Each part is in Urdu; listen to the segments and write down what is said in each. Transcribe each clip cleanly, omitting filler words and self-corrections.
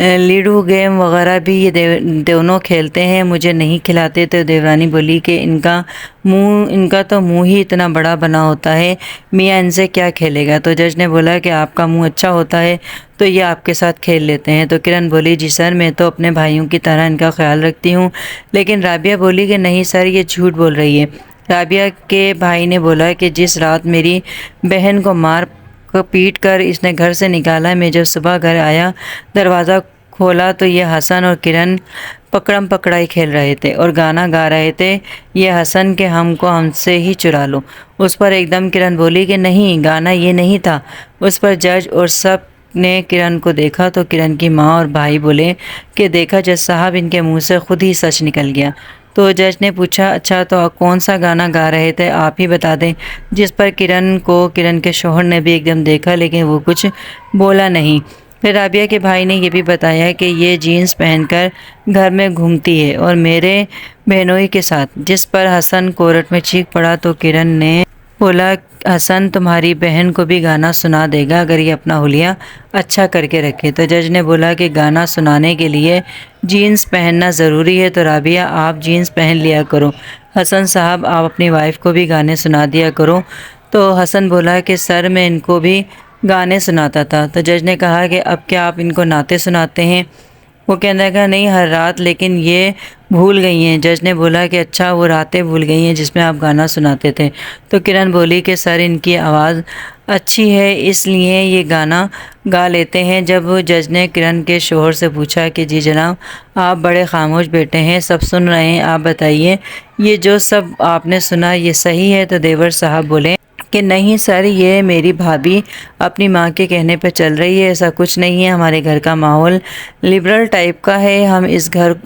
لیڈو گیم وغیرہ بھی یہ دونوں کھیلتے ہیں، مجھے نہیں کھلاتے۔ تو دیورانی بولی کہ ان کا تو منہ ہی اتنا بڑا بنا ہوتا ہے، میاں ان سے کیا کھیلے گا۔ تو جج نے بولا کہ آپ کا منہ اچھا ہوتا ہے تو یہ آپ کے ساتھ کھیل لیتے ہیں۔ تو کرن بولی جی سر، میں تو اپنے بھائیوں کی طرح ان کا خیال رکھتی ہوں۔ لیکن رابعہ بولی کہ نہیں سر، یہ جھوٹ بول رہی ہے۔ رابعہ کے بھائی نے بولا کہ جس رات میری بہن کو مار پیٹ کر اس نے گھر سے نکالا، میں جب صبح گھر آیا دروازہ کھولا تو یہ حسن اور کرن پکڑم پکڑائی کھیل رہے تھے اور گانا گا رہے تھے، یہ حسن کہ ہم کو ہم سے ہی چرا لو۔ اس پر ایک دم کرن بولی کہ نہیں، گانا یہ نہیں تھا۔ اس پر جج اور سب نے کرن کو دیکھا تو کرن کی ماں اور بھائی بولے کہ دیکھا جج صاحب، ان کے منہ سے خود ہی سچ نکل گیا۔ تو جج نے پوچھا اچھا تو کون سا گانا گا رہے تھے، آپ ہی بتا دیں۔ جس پر کرن کے شوہر نے بھی ایک دم دیکھا لیکن وہ کچھ بولا نہیں۔ پھر رابعہ کے بھائی نے یہ بھی بتایا کہ یہ جینس پہن کر گھر میں گھومتی ہے اور میرے بہنوئی کے ساتھ۔ جس پر حسن کورٹ میں چیخ پڑا تو کرن نے بولا حسن تمہاری بہن کو بھی گانا سنا دے گا اگر یہ اپنا حلیہ اچھا کر کے رکھے۔ تو جج نے بولا کہ گانا سنانے کے لیے جینس پہننا ضروری ہے، تو رابعہ آپ جینس پہن لیا کرو، حسن صاحب آپ اپنی وائف کو بھی گانے سنا دیا کرو۔ تو حسن بولا کہ سر میں ان کو بھی گانے سناتا تھا۔ تو جج نے کہا کہ اب کیا آپ ان کو نعتیں سناتے ہیں؟ وہ کہنے لگا نہیں ہر رات، لیکن یہ بھول گئی ہیں۔ جج نے بولا کہ اچھا وہ راتیں بھول گئی ہیں جس میں آپ گانا سناتے تھے۔ تو کرن بولی کہ سر ان کی آواز اچھی ہے اس لیے یہ گانا گا لیتے ہیں۔ جب جج نے کرن کے شوہر سے پوچھا کہ جی جناب، آپ بڑے خاموش بیٹھے ہیں، سب سن رہے ہیں، آپ بتائیے یہ جو سب آپ نے سنا یہ صحیح ہے؟ تو دیور صاحب بولے کہ نہیں سر، یہ میری بھابھی اپنی ماں کے کہنے پہ چل رہی ہے، ایسا کچھ نہیں ہے۔ ہمارے گھر کا ماحول لبرل ٹائپ کا ہے، ہم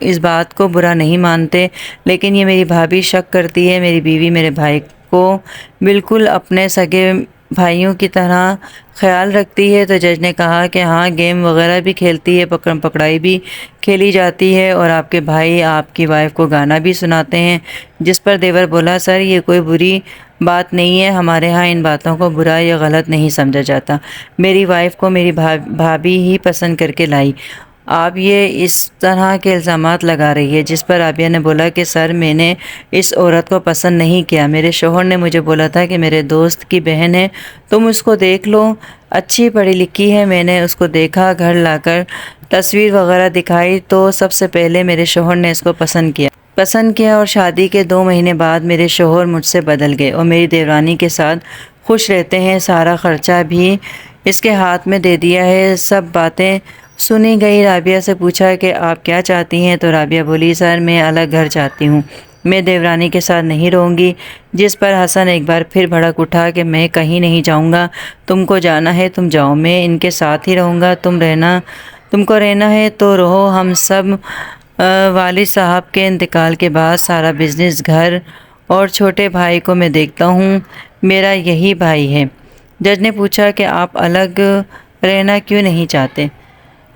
اس بات کو برا نہیں مانتے، لیکن یہ میری بھابھی شک کرتی ہے۔ میری بیوی میرے بھائی کو بالکل اپنے سگے بھائیوں کی طرح خیال رکھتی ہے۔ تو جج نے کہا کہ ہاں گیم وغیرہ بھی کھیلتی ہے، پکڑم پکڑائی بھی کھیلی جاتی ہے اور آپ کے بھائی آپ کی وائف کو گانا بھی سناتے ہیں۔ جس پر دیور بولا سر یہ کوئی بری بات نہیں ہے، ہمارے ہاں ان باتوں کو برا یا غلط نہیں سمجھا جاتا، میری وائف کو میری بھابھی ہی پسند کر کے لائی، آپ یہ اس طرح کے الزامات لگا رہی ہے۔ جس پر رابعہ نے بولا کہ سر میں نے اس عورت کو پسند نہیں کیا، میرے شوہر نے مجھے بولا تھا کہ میرے دوست کی بہن ہے، تم اس کو دیکھ لو، اچھی پڑھی لکھی ہے۔ میں نے اس کو دیکھا، گھر لا کر تصویر وغیرہ دکھائی تو سب سے پہلے میرے شوہر نے اس کو پسند کیا اور شادی کے 2 مہینے بعد میرے شوہر مجھ سے بدل گئے اور میری دیورانی کے ساتھ خوش رہتے ہیں، سارا خرچہ بھی اس کے ہاتھ میں دے دیا ہے۔ سب باتیں سنی گئی۔ رابعہ سے پوچھا کہ آپ کیا چاہتی ہیں؟ تو رابعہ بولی سر میں الگ گھر چاہتی ہوں، میں دیورانی کے ساتھ نہیں رہوں گی۔ جس پر حسن ایک بار پھر بھڑک اٹھا کہ میں کہیں نہیں جاؤں گا، تم کو جانا ہے تم جاؤ، میں ان کے ساتھ ہی رہوں گا، تم کو رہنا ہے تو رہو۔ ہم سب والد صاحب کے انتقال کے بعد سارا بزنس، گھر اور چھوٹے بھائی کو میں دیکھتا ہوں، میرا یہی بھائی ہے۔ جج نے پوچھا کہ آپ الگ رہنا کیوں نہیں چاہتے؟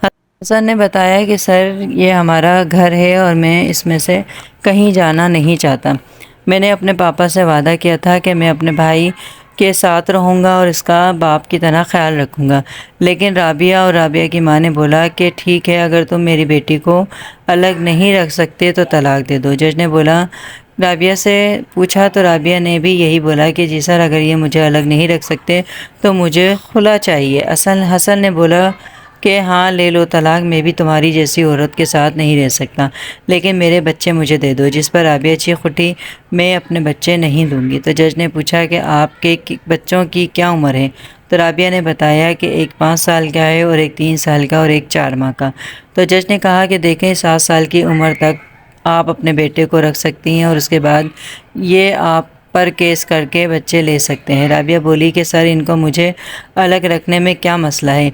حسن نے بتایا کہ سر یہ ہمارا گھر ہے اور میں اس میں سے کہیں جانا نہیں چاہتا، میں نے اپنے پاپا سے وعدہ کیا تھا کہ میں اپنے بھائی کے ساتھ رہوں گا اور اس کا باپ کی طرح خیال رکھوں گا۔ لیکن رابعہ کی ماں نے بولا کہ ٹھیک ہے، اگر تم میری بیٹی کو الگ نہیں رکھ سکتے تو طلاق دے دو۔ جج نے بولا رابعہ سے پوچھا تو رابعہ نے بھی یہی بولا کہ جی سر، اگر یہ مجھے الگ نہیں رکھ سکتے تو مجھے خلا چاہیے۔ حسن نے بولا کہ ہاں لے لو طلاق، میں بھی تمہاری جیسی عورت کے ساتھ نہیں رہ سکتا، لیکن میرے بچے مجھے دے دو۔ جس پر رابعہ چیخ اٹھی میں اپنے بچے نہیں دوں گی۔ تو جج نے پوچھا کہ آپ کے بچوں کی کیا عمر ہے؟ تو رابعہ نے بتایا کہ ایک 5 سال کا ہے اور ایک 3 سال کا اور ایک 4 ماہ کا۔ تو جج نے کہا کہ دیکھیں 7 سال کی عمر تک آپ اپنے بیٹے کو رکھ سکتی ہیں اور اس کے بعد یہ آپ پر کیس کر کے بچے لے سکتے ہیں۔ رابعہ بولی کہ سر ان کو مجھے الگ رکھنے میں کیا مسئلہ ہے،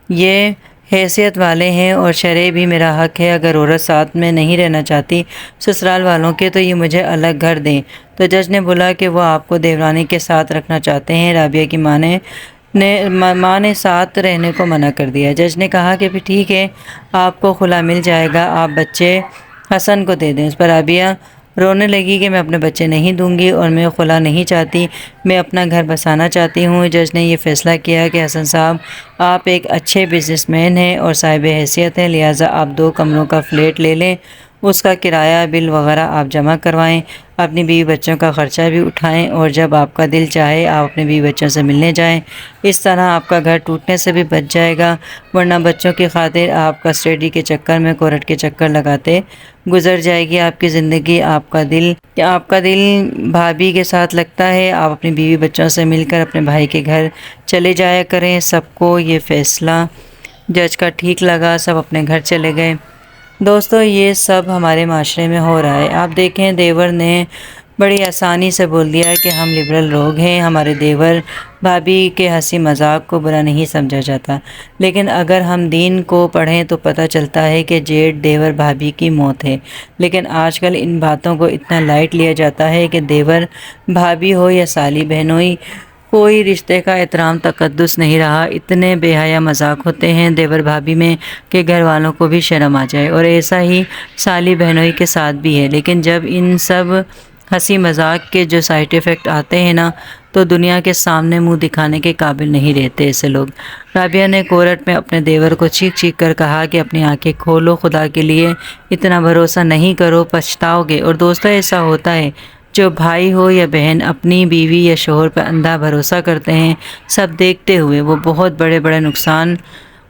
یہ حیثیت والے ہیں اور شرع بھی میرا حق ہے، اگر عورت ساتھ میں نہیں رہنا چاہتی سسرال والوں کے تو یہ مجھے الگ گھر دیں۔ تو جج نے بولا کہ وہ آپ کو دیورانی کے ساتھ رکھنا چاہتے ہیں۔ رابعہ کی ماں نے ساتھ رہنے کو منع کر دیا۔ جج نے کہا کہ پھر ٹھیک ہے، آپ کو خلا مل جائے گا، آپ بچے حسن کو دے دیں۔ اس پر رابعہ رونے لگی کہ میں اپنے بچے نہیں دوں گی اور میں خلا نہیں چاہتی، میں اپنا گھر بسانا چاہتی ہوں۔ جج نے یہ فیصلہ کیا کہ حسن صاحب آپ ایک اچھے بزنس مین ہیں اور صاحب حیثیت ہیں، لہٰذا آپ 2 کمروں کا فلیٹ لے لیں، اس کا کرایہ بل وغیرہ آپ جمع کروائیں، اپنی بیوی بچوں کا خرچہ بھی اٹھائیں اور جب آپ کا دل چاہے آپ اپنے بیوی بچوں سے ملنے جائیں۔ اس طرح آپ کا گھر ٹوٹنے سے بھی بچ جائے گا، ورنہ بچوں کی خاطر آپ کا اسٹڈی کے چکر میں کورٹ کے چکر لگاتے گزر جائے گی آپ کی زندگی۔ آپ کا دل بھابھی کے ساتھ لگتا ہے، آپ اپنی بیوی بچوں سے مل کر اپنے بھائی کے گھر چلے جایا کریں۔ سب کو یہ فیصلہ جج کا ٹھیک لگا، سب اپنے گھر چلے گئے۔ دوستو یہ سب ہمارے معاشرے میں ہو رہا ہے۔ آپ دیکھیں دیور نے بڑی آسانی سے بول دیا کہ ہم لبرل لوگ ہیں، ہمارے دیور بھابھی کے ہنسی مذاق کو برا نہیں سمجھا جاتا، لیکن اگر ہم دین کو پڑھیں تو پتہ چلتا ہے کہ جیٹ دیور بھابھی کی موت ہے۔ لیکن آج کل ان باتوں کو اتنا لائٹ لیا جاتا ہے کہ دیور بھابھی ہو یا سالی بہنوئی، کوئی رشتے کا احترام تقدس نہیں رہا۔ اتنے بے حیا مذاق ہوتے ہیں دیور بھابھی میں کہ گھر والوں کو بھی شرم آ جائے، اور ایسا ہی سالی بہنوئی کے ساتھ بھی ہے۔ لیکن جب ان سب ہنسی مذاق کے جو سائیڈ ایفیکٹ آتے ہیں نا، تو دنیا کے سامنے منہ دکھانے کے قابل نہیں رہتے ایسے لوگ۔ رابعہ نے کورٹ میں اپنے دیور کو چیخ چیخ کر کہا کہ اپنی آنکھیں کھولو، خدا کے لیے اتنا بھروسہ نہیں کرو، پچھتاؤ گے۔ اور دوستو ایسا ہوتا ہے، جو بھائی ہو یا بہن اپنی بیوی یا شوہر پر اندھا بھروسہ کرتے ہیں، سب دیکھتے ہوئے وہ بہت بڑے بڑے نقصان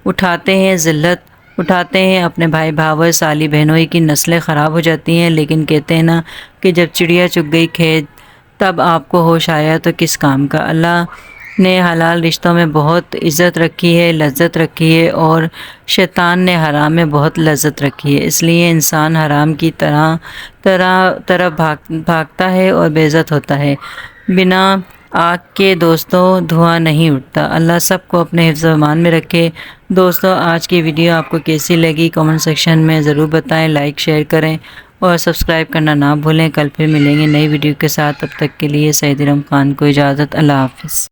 اٹھاتے ہیں، ذلت اٹھاتے ہیں، اپنے بھائی بھاوے سالی بہنوئی کی نسلیں خراب ہو جاتی ہیں۔ لیکن کہتے ہیں نا کہ جب چڑیا چگ گئی کھیت تب آپ کو ہوش آیا تو کس کام کا۔ اللہ نے حلال رشتوں میں بہت عزت رکھی ہے، لذت رکھی ہے، اور شیطان نے حرام میں بہت لذت رکھی ہے۔ اس لیے انسان حرام کی طرف بھاگتا ہے اور بے عزت ہوتا ہے۔ بنا آگ کے دوستوں دھواں نہیں اٹھتا۔ اللہ سب کو اپنے حفظ و امان میں رکھے۔ دوستوں آج کی ویڈیو آپ کو کیسی لگی کامنٹ سیکشن میں ضرور بتائیں، لائک شیئر کریں اور سبسکرائب کرنا نہ بھولیں۔ کل پھر ملیں گے نئی ویڈیو کے ساتھ، تب تک کے لیے سعید ارم خان کو اجازت، اللہ حافظ۔